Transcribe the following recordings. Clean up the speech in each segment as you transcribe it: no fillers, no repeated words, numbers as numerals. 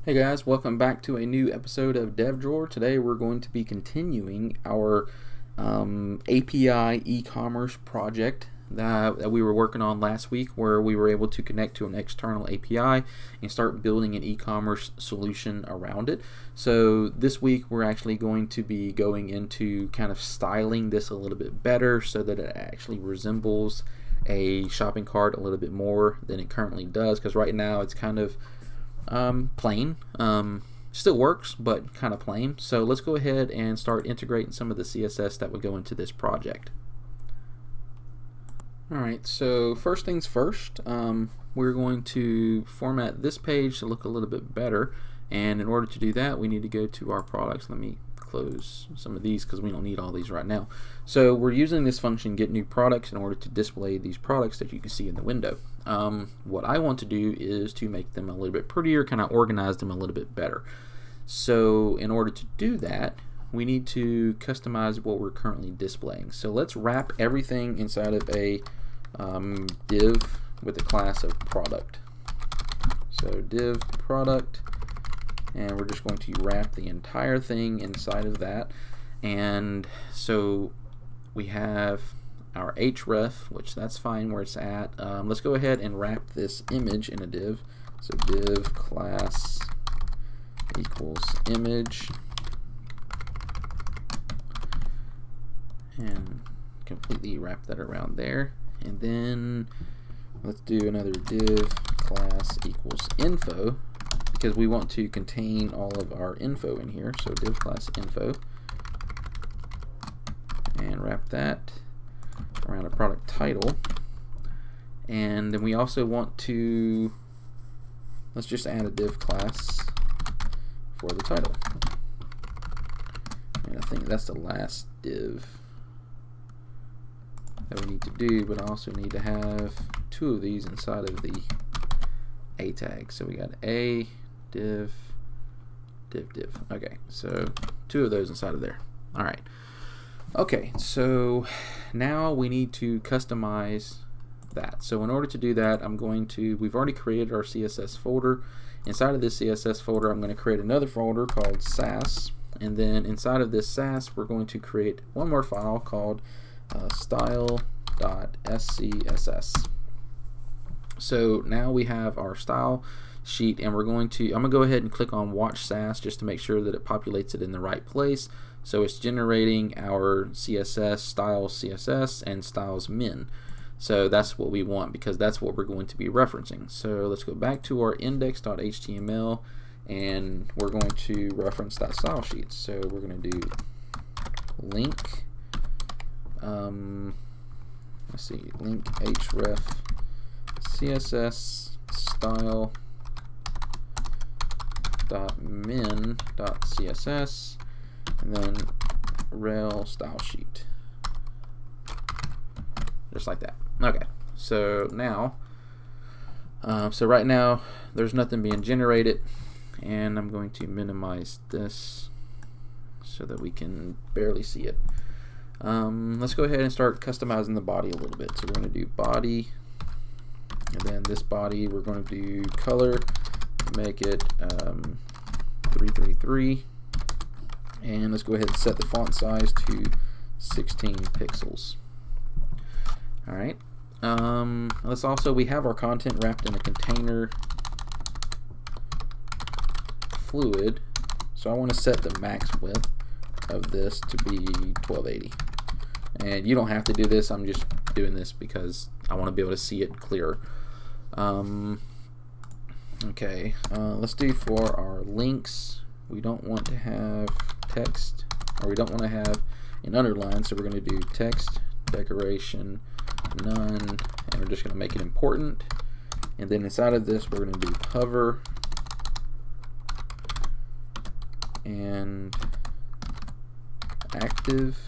Hey guys, welcome back to a new episode of Dev Drawer. Today we're going to be continuing our API e-commerce project that we were working on last week, where we were able to connect to an external API and start building an e-commerce solution around it. So this week we're actually going to be going into kind of styling this a little bit better so that it actually resembles a shopping cart a little bit more than it currently does, because right now it's kind of plain. Still works, but kind of plain. So let's go ahead and start integrating some of the CSS that would go into this project. Alright, so first things first, we're going to format this page to look a little bit better, and in order to do that we need to go to our products. Let me close some of these because we don't need all these right now. So we're using this function get new products in order to display these products that you can see in the window. What I want to do is to make them a little bit prettier, kind of organize them a little bit better. So in order to do that, we need to customize what we're currently displaying. So let's wrap everything inside of a div with the class of product. So div product, and we're just going to wrap the entire thing inside of that. And so we have our href, which that's fine where it's at. Let's go ahead and wrap this image in a div. So div class equals image, and completely wrap that around there. And then let's do another div class equals info, because we want to contain all of our info in here. So div class info, and wrap that around a product title. And then we also want to, let's just add a div class for the title. And I think that's the last div that we need to do, but I also need to have two of these inside of the a tag. So we got a div div. Okay, so two of those inside of there. All right. Okay, so now we need to customize that. So in order to do that, we've already created our CSS folder. Inside of this CSS folder, I'm going to create another folder called SASS, and then inside of this SASS, we're going to create one more file called style.scss. So now we have our style sheet, and I'm going to go ahead and click on watch SASS just to make sure that it populates it in the right place. So it's generating our CSS, styles CSS, and styles min. So that's what we want, because that's what we're going to be referencing. So let's go back to our index.html, and we're going to reference that style sheet. So we're going to do link, link href css style .min.css, and then rel style sheet, just like that. Okay, so now right now there's nothing being generated, and I'm going to minimize this so that we can barely see it. Let's go ahead and start customizing the body a little bit. So we're going to do body, and then this body we're going to do color, make it 333, and let's go ahead and set the font size to 16 pixels. Alright, we have our content wrapped in a container fluid, so I want to set the max width of this to be 1280. And you don't have to do this, I'm just doing this because I want to be able to see it clearer. Okay, let's do for our links, we don't want to have text, or we don't want to have an underline, so we're going to do text decoration none, and we're just going to make it important. And then inside of this we're going to do hover and active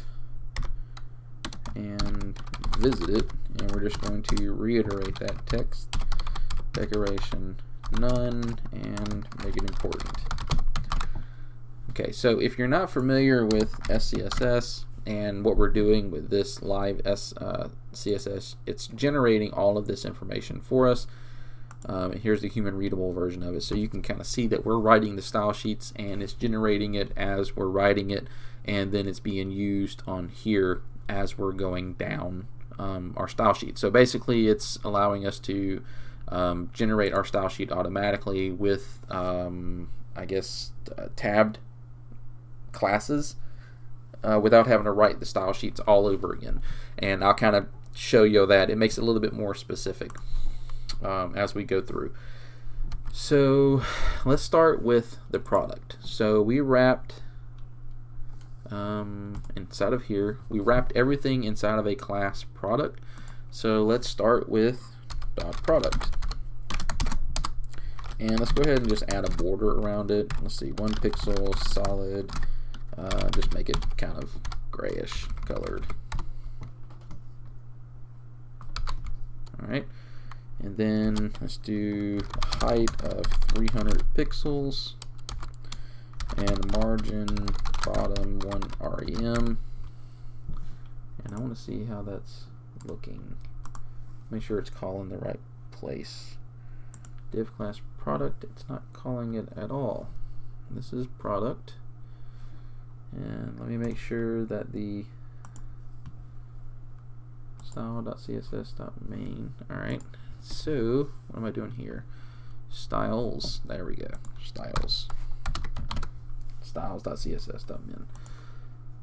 and visit it, and we're just going to reiterate that text decoration none and make it important. Okay, so if you're not familiar with SCSS and what we're doing with this live CSS, it's generating all of this information for us. Here's the human readable version of it, so you can kind of see that we're writing the style sheets and it's generating it as we're writing it, and then it's being used on here as we're going down our style sheet. So basically it's allowing us to generate our style sheet automatically with I guess tabbed classes without having to write the style sheets all over again. And I'll kind of show you that. It makes it a little bit more specific as we go through. So let's start with the product. So we wrapped inside of here, we wrapped everything inside of a class product. So let's start with .product. And let's go ahead and just add a border around it. Let's see, 1 pixel solid. Just make it kind of grayish colored. Alright, and then let's do a height of 300 pixels and margin bottom 1 rem. And I want to see how that's looking. Make sure it's calling the right place. Div class product, it's not calling it at all. This is product. And let me make sure that the style.css.main. Alright, so what am I doing here? Styles, there we go. Styles. Styles.css.min.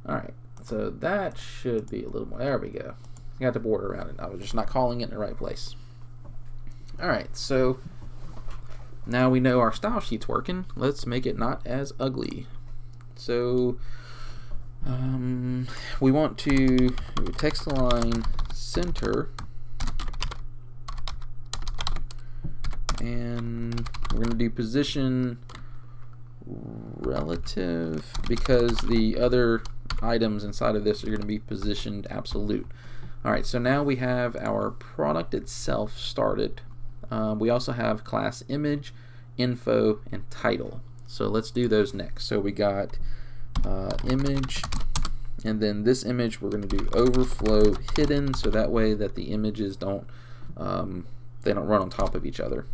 Alright, so that should be a little more. There we go. I got the border around it. I was just not calling it in the right place. Alright, so now we know our style sheet's working. Let's make it not as ugly. So we want to text align center, and we're going to do position relative because the other items inside of this are going to be positioned absolute. Alright, so now we have our product itself started. We also have class image, info, and title. So let's do those next. So we got image, and then this image we're going to do overflow hidden, so that way that the images don't they don't run on top of each other.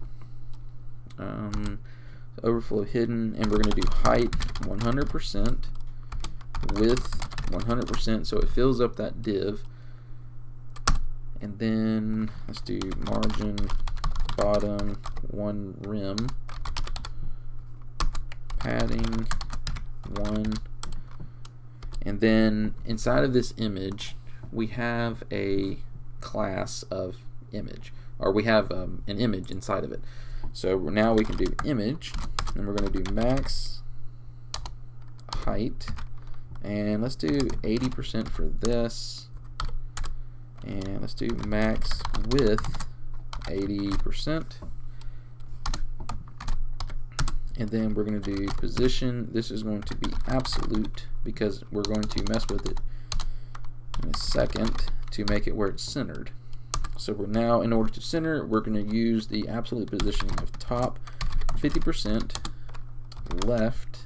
Overflow hidden, and we're going to do height 100%, width 100%, so it fills up that div. And then let's do margin bottom 1 rem, padding 1, and then inside of this image we have a class of image, or we have an image inside of it. So now we can do image, and we're going to do max height, and let's do 80% for this, and let's do max width 80%. And then we're going to do position. This is going to be absolute because we're going to mess with it in a second to make it where it's centered. So we're now, in order to center, we're going to use the absolute positioning of top 50%, left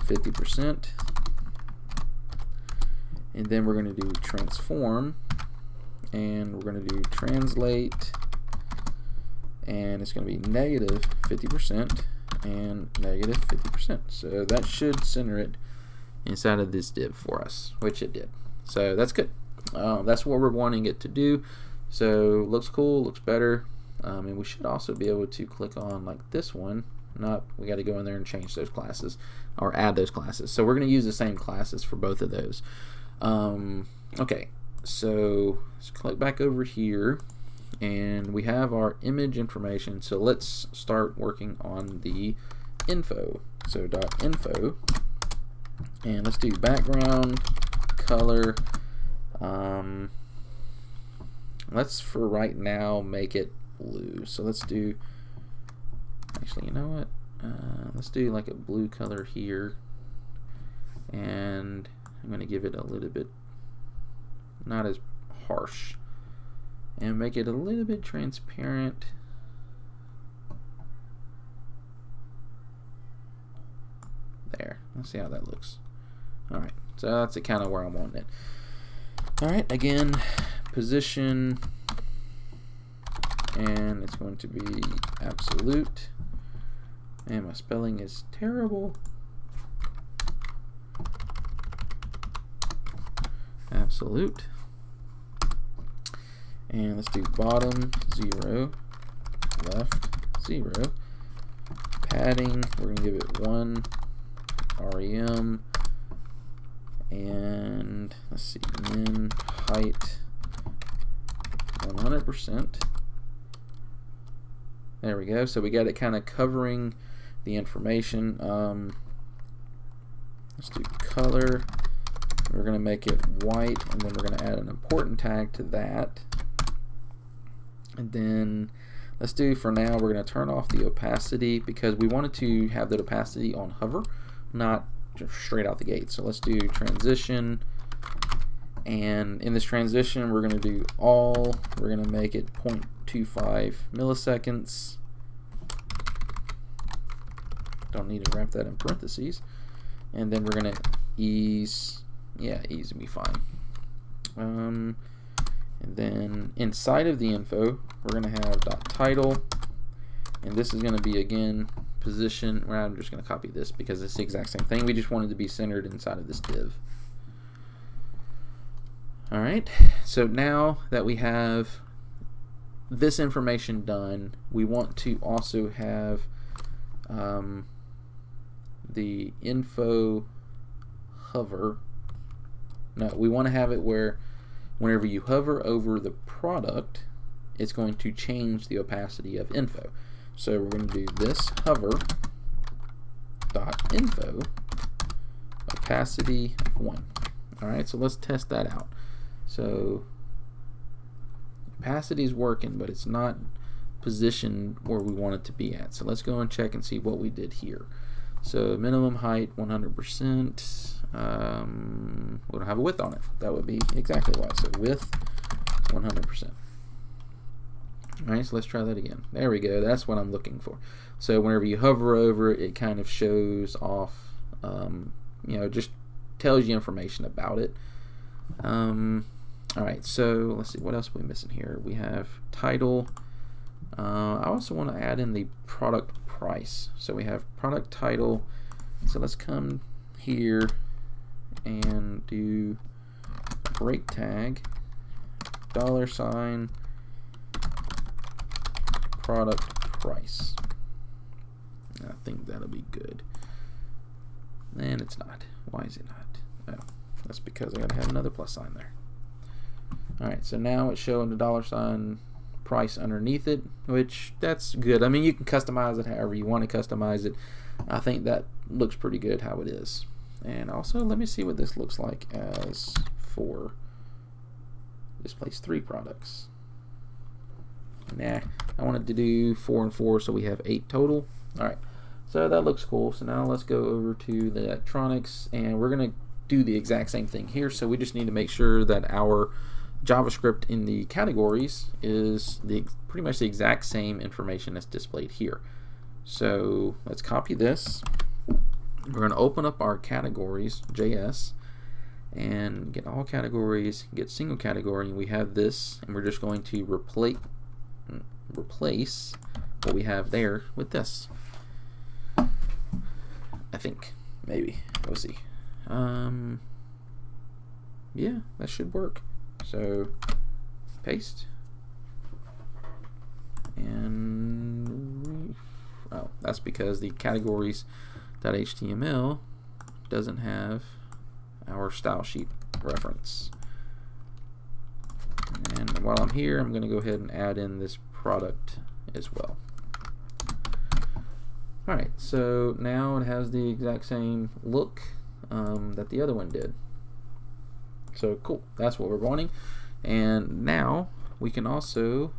50%, and then we're going to do transform, and we're going to do translate, and it's going to be negative 50% and negative 50%. So that should center it inside of this div for us, which it did. So that's good. That's what we're wanting it to do. So looks cool, looks better, and we should also be able to click on like this one. We got to go in there and change those classes or add those classes. So we're going to use the same classes for both of those. Okay, so let's click back over here, and we have our image information. So let's start working on the info. So .info, and let's do background color. Let's for right now make it blue. So let's do, actually, you know what? Let's do like a blue color here, and I'm going to give it a little bit not as harsh, and make it a little bit transparent. There. Let's see how that looks. Alright, so that's kind of where I'm wanting it. Alright, again, position and it's going to be absolute, and my spelling is terrible. Absolute, and let's do bottom 0, left 0, padding, we're going to give it 1 rem, and let's see, min height 100%. There we go. So we got it kind of covering the information. Let's do color. We're going to make it white, and then we're going to add an important tag to that. And then let's do, for now, we're going to turn off the opacity because we wanted to have the opacity on hover, not just straight out the gate. So let's do transition. And in this transition, we're going to do all. We're going to make it 0.25 milliseconds. Don't need to wrap that in parentheses. And then we're going to ease. Yeah, ease will be fine. And then inside of the info, we're going to have .title. And this is going to be, again, position. Well, I'm just going to copy this because it's the exact same thing. We just wanted to be centered inside of this div. Alright, so now that we have this information done, we want to also have the info hover. No, we want to have it where whenever you hover over the product, it's going to change the opacity of info. So we're going to do this hover dot info opacity of 1. Alright, so let's test that out. So opacity is working, but it's not positioned where we want it to be at. So let's go and check and see what we did here. So minimum height 100%. We don't have a width on it. That would be exactly why. So width 100%. Alright, so let's try that again. There we go. That's what I'm looking for. So whenever you hover over it, it kind of shows off, just tells you information about it. Alright, so let's see, what else are we missing here? We have title. I also want to add in the product price. So we have product title. So let's come here and do break tag $, product price. I think that'll be good. And it's not. Why is it not? Oh, that's because I gotta have another plus sign there. Alright, so now it's showing the $ price underneath it, which that's good. I mean, you can customize it however you want to customize it. I think that looks pretty good how it is. And also, let me see what this looks like as for displays 3 products. Nah, I wanted to do 4 and 4, so we have 8 total. Alright, so that looks cool. So now let's go over to the electronics, and we're going to do the exact same thing here. So we just need to make sure that our JavaScript in the categories is pretty much the exact same information that's displayed here. So let's copy this. We're going to open up our categories JS and get all categories, get single category, and we have this, and we're just going to replace what we have there with this. I think, maybe, we'll see. Yeah, that should work. So paste, and oh, that's because the categories.html doesn't have our style sheet reference. And while I'm here, I'm going to go ahead and add in this product as well. Alright, so now it has the exact same look that the other one did. So cool, that's what we're wanting. And now we can also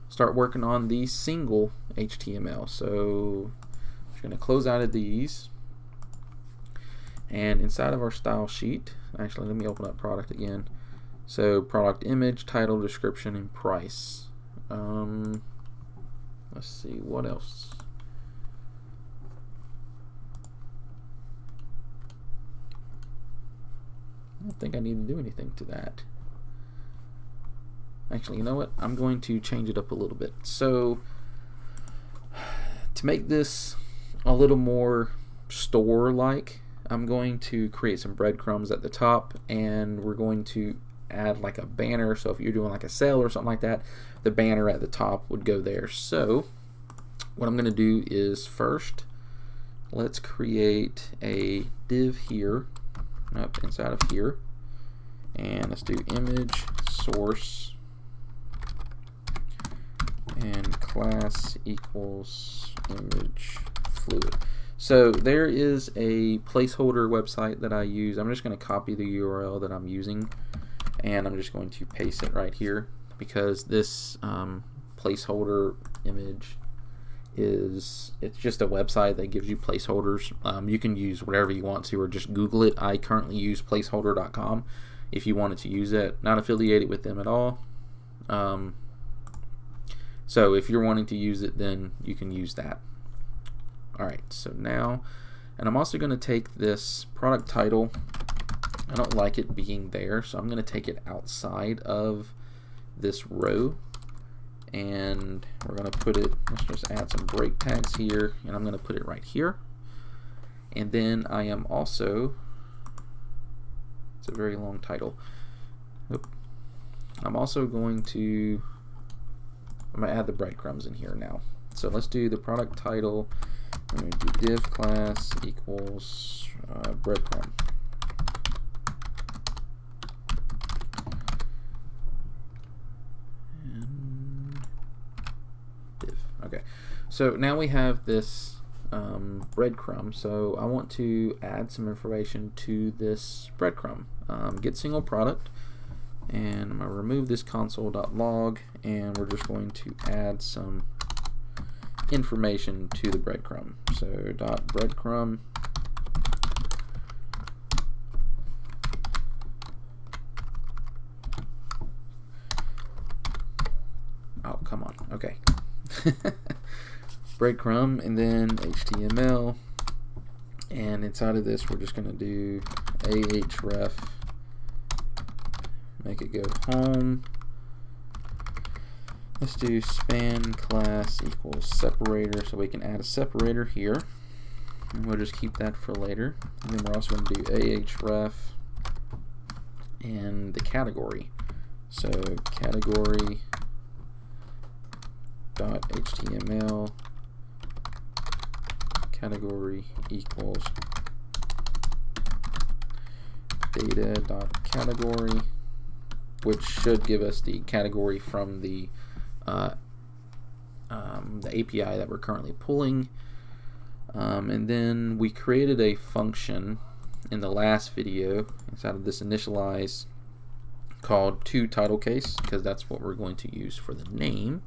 start working on the single HTML. So we're going to close out of these. And inside of our style sheet, actually let me open up product again. So product image, title, description, and price. Let's see, what else? I don't think I need to do anything to that. Actually, you know what? I'm going to change it up a little bit. So to make this a little more store-like, I'm going to create some breadcrumbs at the top, and we're going to add like a banner. So if you're doing like a sale or something like that, the banner at the top would go there. So what I'm going to do is first, let's create a div here, inside of here, and let's do image source and class equals image fluid. So there is a placeholder website that I use. I'm just going to copy the URL that I'm using, and I'm just going to paste it right here, because this placeholder image it's just a website that gives you placeholders. You can use whatever you want to, or just Google it. I currently use placeholder.com if you wanted to use it. Not affiliated with them at all. So if you're wanting to use it, then you can use that. Alright, so now, and I'm also going to take this product title. I don't like it being there, so I'm going to take it outside of this row, and we're going to put it, let's just add some break tags here, and I'm going to put it right here. And then I am also, it's a very long title, I'm also going to, I'm going to add the breadcrumbs in here now. So let's do the product title. I'm going to do div class equals breadcrumb. And div. Okay. So now we have this breadcrumb. So I want to add some information to this breadcrumb. Get single product. And I'm going to remove this console.log, and we're just going to add some information to the breadcrumb. So .breadcrumb, oh come on, okay. Breadcrumb, and then HTML, and inside of this we're just going to do ahref, make it go home. Let's do span class equals separator, so we can add a separator here, and we'll just keep that for later. And then we're also going to do ahref and the category. So category dot HTML category equals data dot category, which should give us the category from the API that we're currently pulling. And then we created a function in the last video inside of this initialize called toTitleCase, because that's what we're going to use for the name.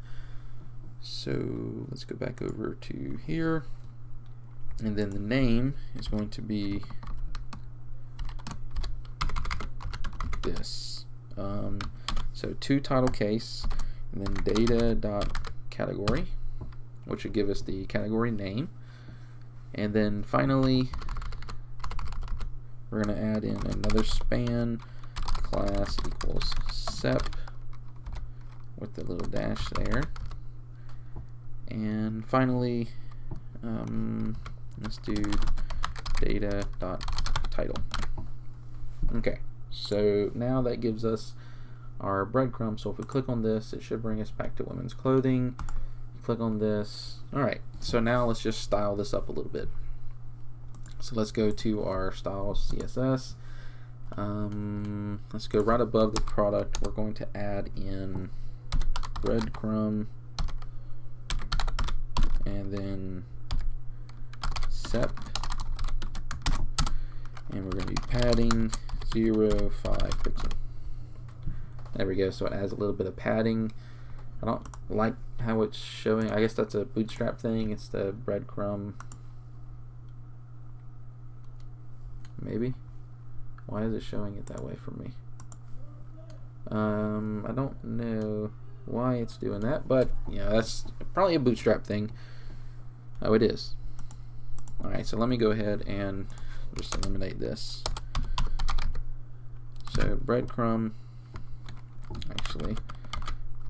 So let's go back over to here, and then the name is going to be this. So toTitleCase, and then data.category, which would give us the category name. And then finally, we're going to add in another span class equals sep with the little dash there. And finally, let's do data.title. Okay, so now that gives us our breadcrumb. So if we click on this, it should bring us back to women's clothing. Click on this. Alright, so now let's just style this up a little bit. So let's go to our style CSS. Let's go right above the product. We're going to add in breadcrumb, and then sep, and we're going to be padding 0.5 pixel. There we go. So it adds a little bit of padding. I don't like how it's showing. I guess that's a Bootstrap thing. It's the breadcrumb. Maybe. Why is it showing it that way for me? I don't know why it's doing that, but yeah, that's probably a Bootstrap thing. Oh, it is. Alright, so let me go ahead and just eliminate this. So breadcrumb, actually,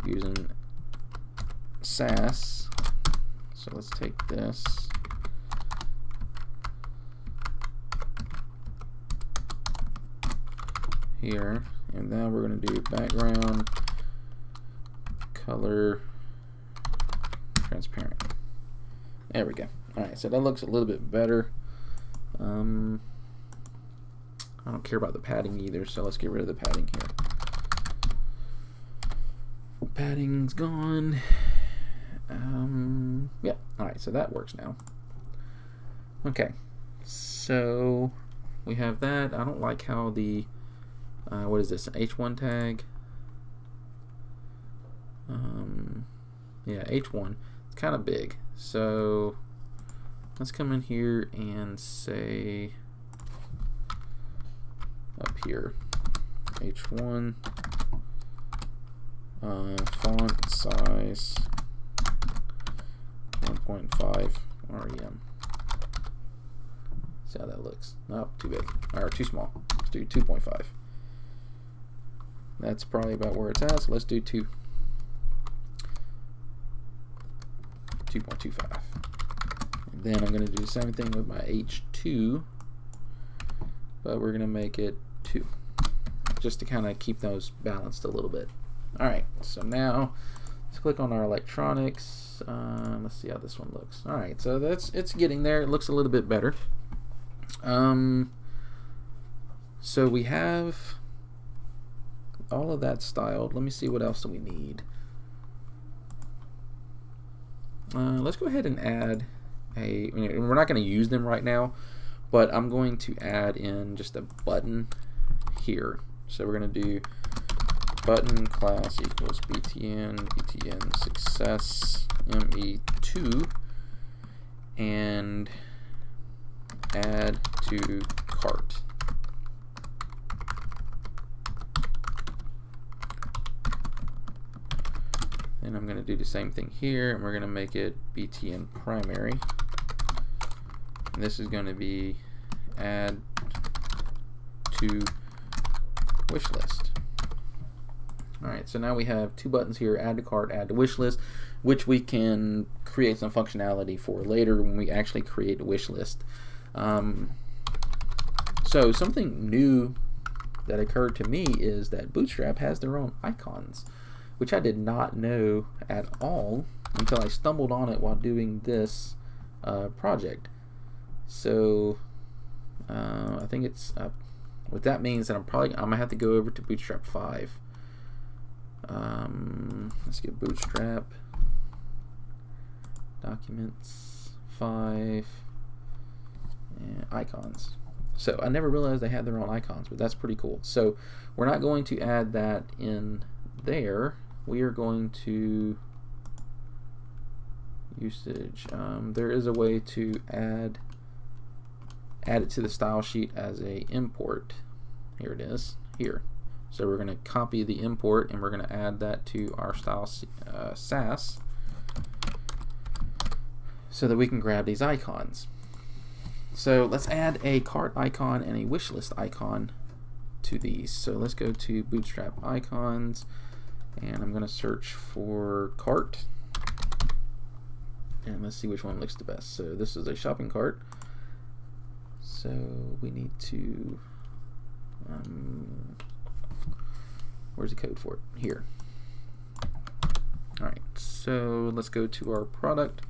using SASS. So let's take this. Here, and now we're going to do background color transparent. There we go. Alright, so that looks a little bit better. I don't care about the padding either, so let's get rid of the padding here. Padding's gone. Yeah, alright, so that works now. Okay, so we have that. I don't like how the what is this, an H1 tag? Yeah, H1. It's kind of big. So let's come in here and say up here, H1, font size 1.5 rem. See how that looks. Oh, too big, or too small. Let's do 2.5. That's probably about where it's at, so let's do 2.25. And then I'm going to do the same thing with my H2, but we're going to make it 2, just to kind of keep those balanced a little bit. Alright, so now let's click on our electronics. Let's see how this one looks. Alright, so it's getting there. It looks a little bit better. So we have all of that styled. Let me see what else do we need. Let's go ahead and add we're not going to use them right now, but I'm going to add in just a button here. So we're going to do button class equals btn success me2 and add to cart. And I'm going to do the same thing here, and we're going to make it btn primary. And this is going to be add to wish list. Alright, so now we have 2 buttons here, add to cart, add to wish list, which we can create some functionality for later when we actually create a wish list. So something new that occurred to me is that Bootstrap has their own icons, which I did not know at all until I stumbled on it while doing this project. So I think it's what that means that I'm gonna have to go over to Bootstrap 5. Let's get Bootstrap documents 5 and icons. So I never realized they had their own icons, but that's pretty cool. So we're not going to add that in there. We are going to usage. There is a way to add it to the style sheet as a import. Here it is, here. So we're going to copy the import and we're going to add that to our style SASS so that we can grab these icons. So let's add a cart icon and a wish list icon to these. So let's go to Bootstrap icons, and I'm going to search for cart, and let's see which one looks the best. So this is a shopping cart, so we need to where's the code for it? Here. Alright, so let's go to our product,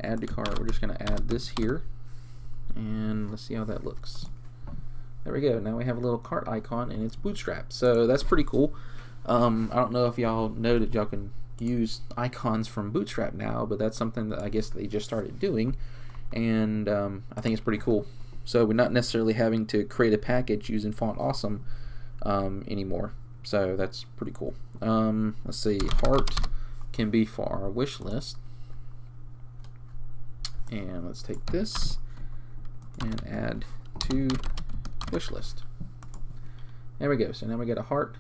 add to cart. We're just going to add this here, and let's see how that looks. There we go. Now we have a little cart icon and it's Bootstrap. So that's pretty cool. I don't know if y'all know that y'all can use icons from Bootstrap now, but that's something that I guess they just started doing, and I think it's pretty cool. So we're not necessarily having to create a package using Font Awesome anymore. So that's pretty cool. Let's see, heart can be for our wish list. And let's take this and add to wish list. There we go. So now we get a heart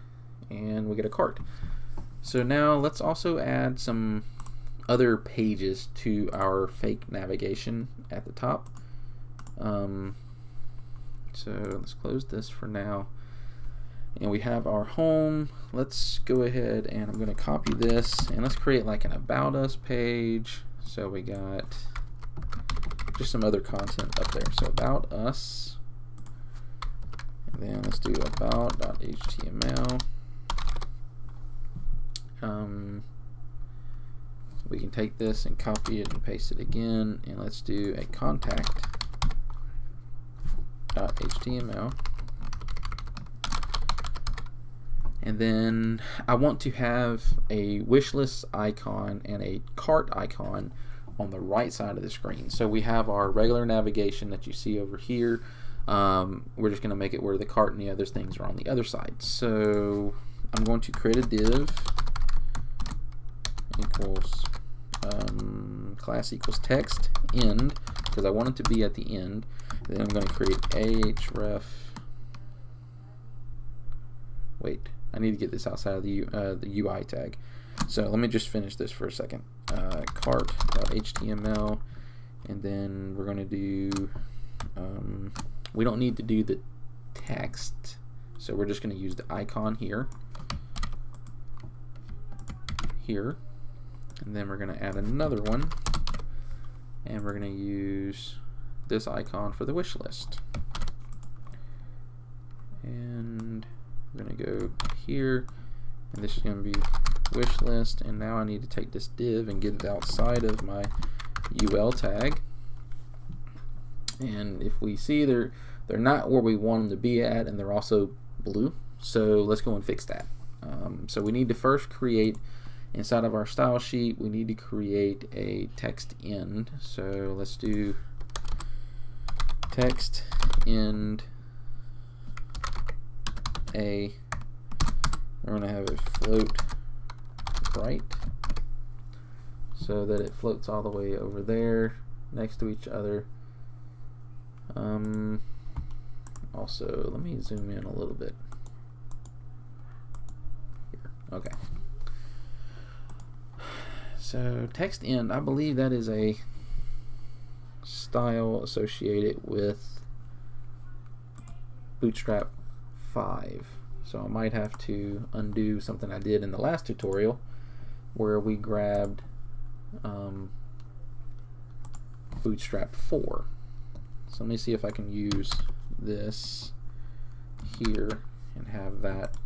and we get a cart. So now let's also add some other pages to our fake navigation at the top. So let's close this for now. And we have our home. Let's go ahead and I'm going to copy this and let's create like an About Us page. So we got just some other content up there. So About Us. And then let's do about.html. We can take this and copy it and paste it again. And let's do a contact.html. And then I want to have a wish list icon and a cart icon on the right side of the screen. So we have our regular navigation that you see over here. We're just going to make it where the cart and the other things are on the other side. So I'm going to create a div equals class equals text end, because I want it to be at the end. And then I'm going to create ahref. Wait, I need to get this outside of the UI tag. So let me just finish this for a second. Cart.html, and then we're going to do, we don't need to do the text, so we're just going to use the icon here, and then we're going to add another one, and we're going to use this icon for the wish list. And we're going to go here, and this is going to be wish list, and now I need to take this div and get it outside of my UL tag. And if we see they're not where we want them to be at, and they're also blue, so let's go and fix that. So we need to first create, inside of our style sheet, we need to create a text end. So let's do text end a, we're going to have it float right so that it floats all the way over there next to each other. Also, let me zoom in a little bit here. Okay. So text end, I believe that is a style associated with Bootstrap 5. So I might have to undo something I did in the last tutorial where we grabbed Bootstrap 4. So let me see if I can use this here and have that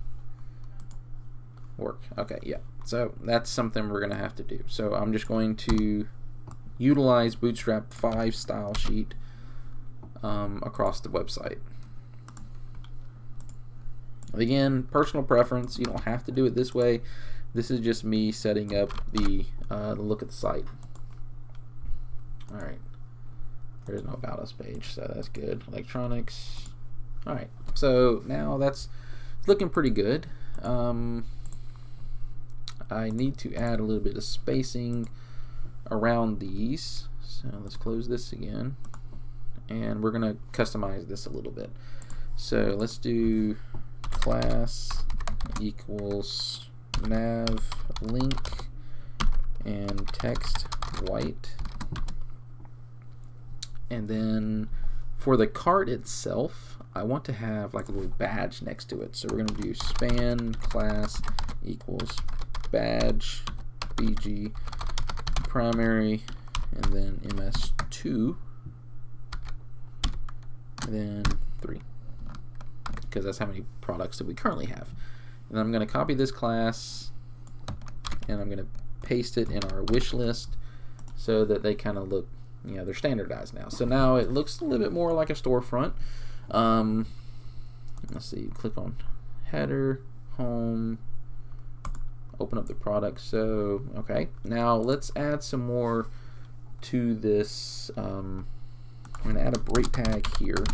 work. Okay, yeah. So that's something we're going to have to do. So I'm just going to utilize Bootstrap 5 style sheet across the website. Again, personal preference. You don't have to do it this way. This is just me setting up the look at the site. All right. There's no About Us page, so that's good. Electronics. All right. So now that's looking pretty good. I need to add a little bit of spacing around these. So let's close this again, and we're gonna customize this a little bit. So let's do class equals nav link and text white, and then for the cart itself I want to have like a little badge next to it. So we're going to do span class equals badge bg primary and then ms2 and then 3, because that's how many products that we currently have. And I'm going to copy this class and I'm going to paste it in our wish list so that they kind of look, you know, they're standardized now. So now it looks a little bit more like a storefront. Let's see, click on header, home, open up the product. So okay, now let's add some more to this. I'm going to add a break tag here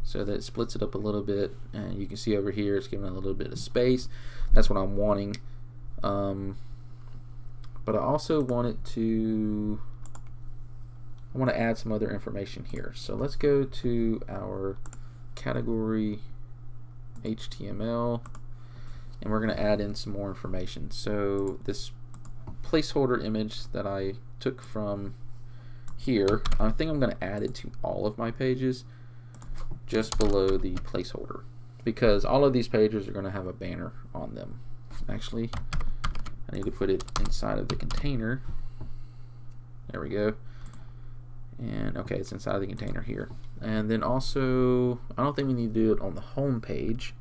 so that it splits it up a little bit, and you can see over here it's giving it a little bit of space. That's what I'm wanting. But I also want it to, I want to add some other information here. So let's go to our category HTML and we're going to add in some more information. So this placeholder image that I took from here, I think I'm going to add it to all of my pages just below the placeholder. because all of these pages are going to have a banner on them. Actually, I need to put it inside of the container. There we go. And okay, it's inside the container here. And then also, I don't think we need to do it on the home page.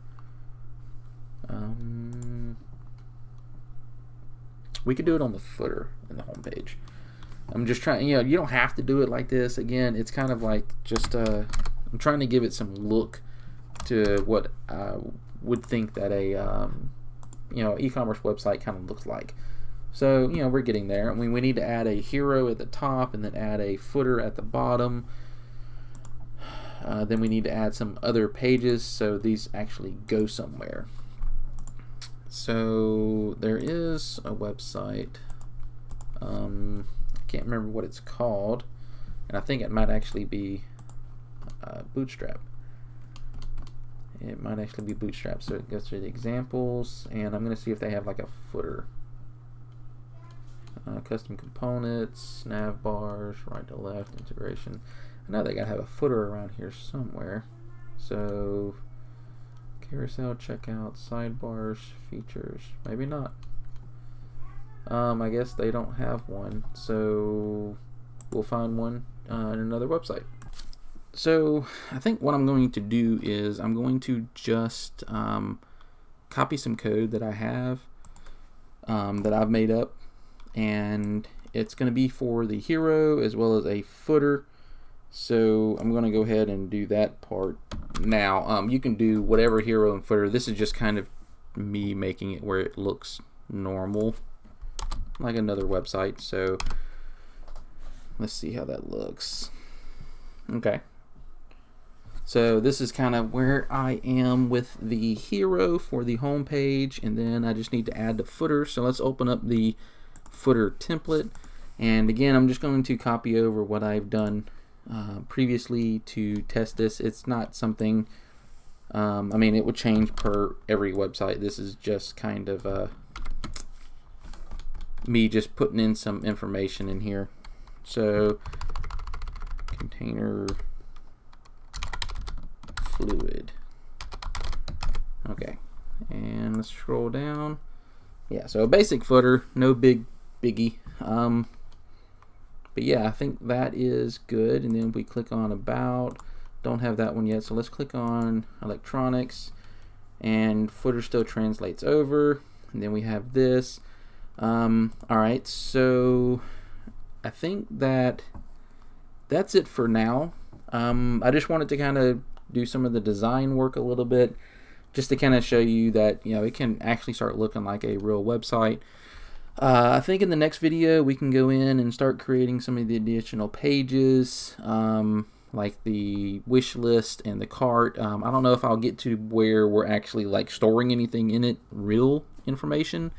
We could do it on the footer in the home page. I'm just trying, you don't have to do it like this. Again, it's kind of like just I'm trying to give it some look to what I would think that a e-commerce website kind of looks like. So we're getting there. I mean, we need to add a hero at the top and then add a footer at the bottom. Then we need to add some other pages so these actually go somewhere. So there is a website. I can't remember what it's called, and I think it might actually be Bootstrap. It might actually be Bootstrap. So it goes through the examples, and I'm going to see if they have like a footer. Custom components, nav bars, right to left, integration. I know they gotta have a footer around here somewhere. So carousel, checkout, sidebars, features. Maybe not. I guess they don't have one, so we'll find one in another website. So I think what I'm going to do is I'm going to just copy some code that I have that I've made up, and it's going to be for the hero as well as a footer. So I'm going to go ahead and do that part now. You can do whatever hero and footer. This is just kind of me making it where it looks normal, like another website. So let's see how that looks. Okay. So this is kind of where I am with the hero for the home page, and then I just need to add the footer. So let's open up the footer template, and again I'm just going to copy over what I've done previously to test this. It's not something I mean, it would change per every website. This is just kind of me just putting in some information in here. So container fluid. Okay, and let's scroll down. Yeah, so a basic footer, no biggie. But yeah, I think that is good. And then we click on about. Don't have that one yet, so let's click on electronics, and footer still translates over. And then we have this. Alright, so I think that's it for now. I just wanted to kind of do some of the design work a little bit, just to kind of show you that it can actually start looking like a real website. I think in the next video we can go in and start creating some of the additional pages, like the wish list and the cart. I don't know if I'll get to where we're actually like storing anything in it, real information,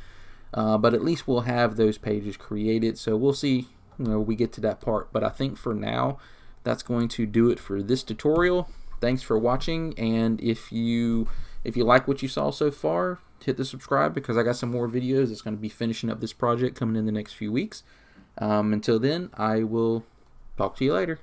but at least we'll have those pages created. So we'll see when we get to that part. But I think for now that's going to do it for this tutorial. Thanks for watching, and if you like what you saw so far, hit the subscribe, because I got some more videos. It's going to be finishing up this project coming in the next few weeks. Until then, I will talk to you later.